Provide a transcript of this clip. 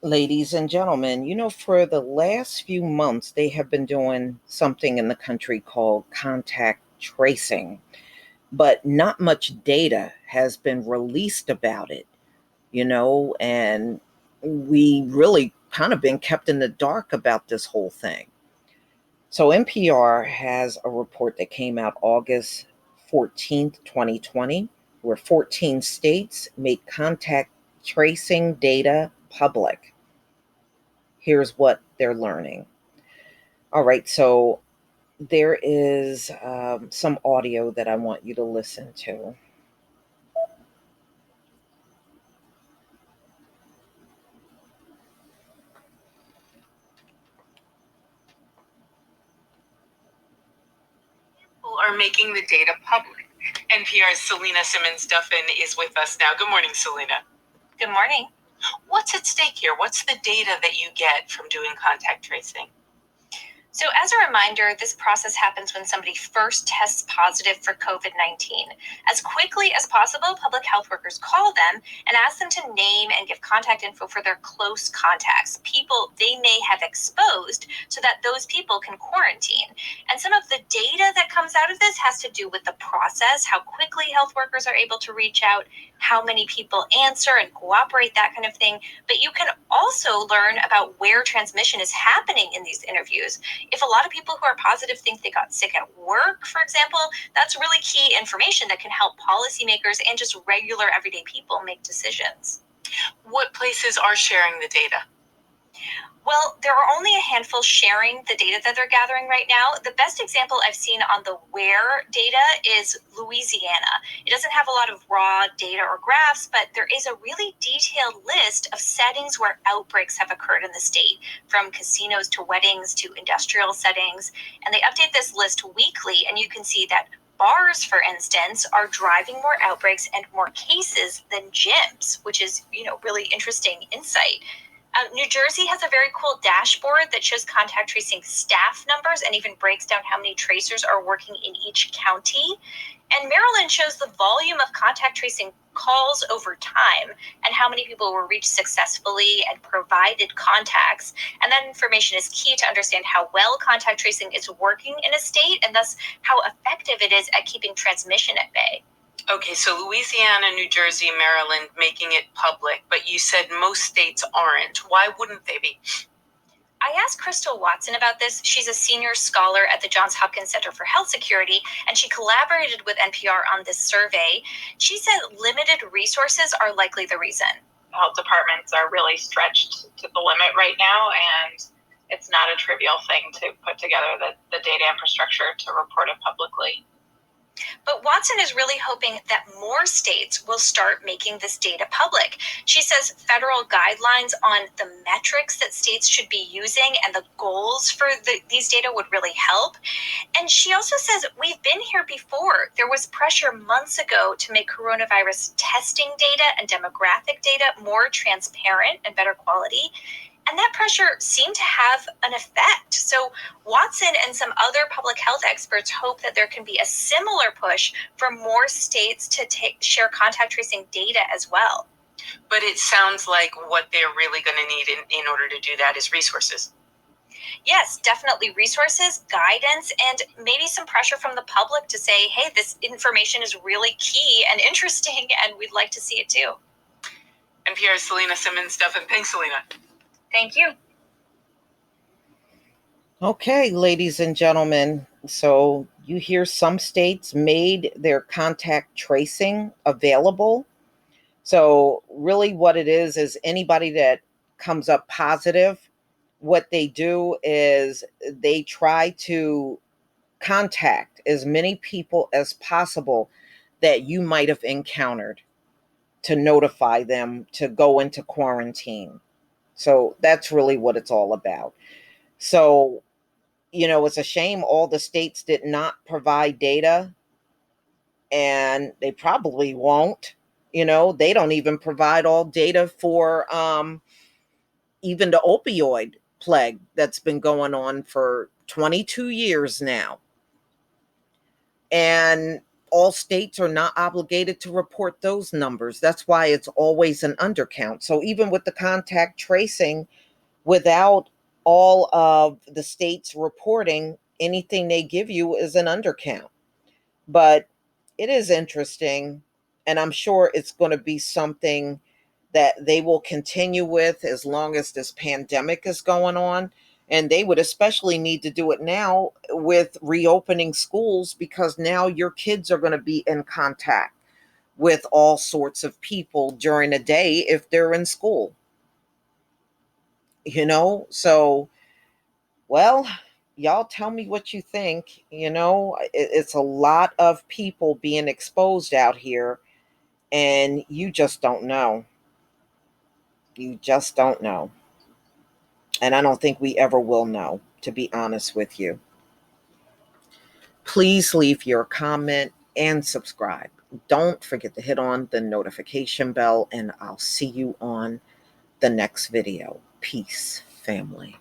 Ladies and gentlemen, for the last few months, they have been doing something in the country called contact tracing, but not much data has been released about it, and we really kind of been kept in the dark about this whole thing. So, NPR has a report that came out August 14th, 2020, where 14 states made contact tracing data public. Here's what they're learning. All right, so there is some audio that I want you to listen to. People are making the data public. NPR's Selena Simmons-Duffin is with us now. Good morning, Selena. Good morning. What's at stake here? What's the data that you get from doing contact tracing? So, as a reminder, this process happens when somebody first tests positive for COVID 19. As quickly as possible, public health workers call them and ask them to name and give contact info for their close contacts, people they may have exposed, so that those people can quarantine. And some of the data that comes out of this has to do with the process, how quickly health workers are able to reach out, how many people answer and cooperate, that kind of thing. But you can also learn about where transmission is happening in these interviews. If a lot of people who are positive think they got sick at work, for example, that's really key information that can help policymakers and just regular everyday people make decisions. What places are sharing the data? Well, there are only a handful sharing the data that they're gathering right now. The best example I've seen on the where data is Louisiana. It doesn't have a lot of raw data or graphs, but there is a really detailed list of settings where outbreaks have occurred in the state, from casinos to weddings to industrial settings. And they update this list weekly, and you can see that bars, for instance, are driving more outbreaks and more cases than gyms, which is, really interesting insight. New Jersey has a very cool dashboard that shows contact tracing staff numbers and even breaks down how many tracers are working in each county. And Maryland shows the volume of contact tracing calls over time and how many people were reached successfully and provided contacts. And that information is key to understand how well contact tracing is working in a state and thus how effective it is at keeping transmission at bay. Okay, so Louisiana, New Jersey, Maryland making it public, but you said most states aren't. Why wouldn't they be? I asked Crystal Watson about this. She's a senior scholar at the Johns Hopkins Center for Health Security, and she collaborated with NPR on this survey. She said limited resources are likely the reason. Health departments are really stretched to the limit right now, and it's not a trivial thing to put together the data infrastructure to report it publicly. But Watson is really hoping that more states will start making this data public. She says federal guidelines on the metrics that states should be using and the goals for these data would really help. And she also says we've been here before. There was pressure months ago to make coronavirus testing data and demographic data more transparent and better quality. And that pressure seemed to have an effect. So Watson and some other public health experts hope that there can be a similar push for more states to share contact tracing data as well. But it sounds like what they're really going to need in order to do that is resources. Yes, definitely resources, guidance, and maybe some pressure from the public to say, hey, this information is really key and interesting, and we'd like to see it too. NPR's Selena Simmons-Duffin. Thanks, Selena. Thank you. Okay, ladies and gentlemen. So you hear some states made their contact tracing available. So really what it is anybody that comes up positive, what they do is they try to contact as many people as possible that you might have encountered to notify them to go into quarantine. So that's really what it's all about. So, it's a shame all the states did not provide data, and they probably won't. They don't even provide all data for even the opioid plague that's been going on for 22 years now. And all states are not obligated to report those numbers. That's why it's always an undercount. So even with the contact tracing, without all of the states reporting, anything they give you is an undercount. But it is interesting, and I'm sure it's going to be something that they will continue with as long as this pandemic is going on. And they would especially need to do it now with reopening schools, because now your kids are going to be in contact with all sorts of people during the day if they're in school. So, well, y'all tell me what you think. It's a lot of people being exposed out here, and you just don't know. You just don't know. And I don't think we ever will know, to be honest with you. Please leave your comment and subscribe. Don't forget to hit on the notification bell, and I'll see you on the next video. Peace, family.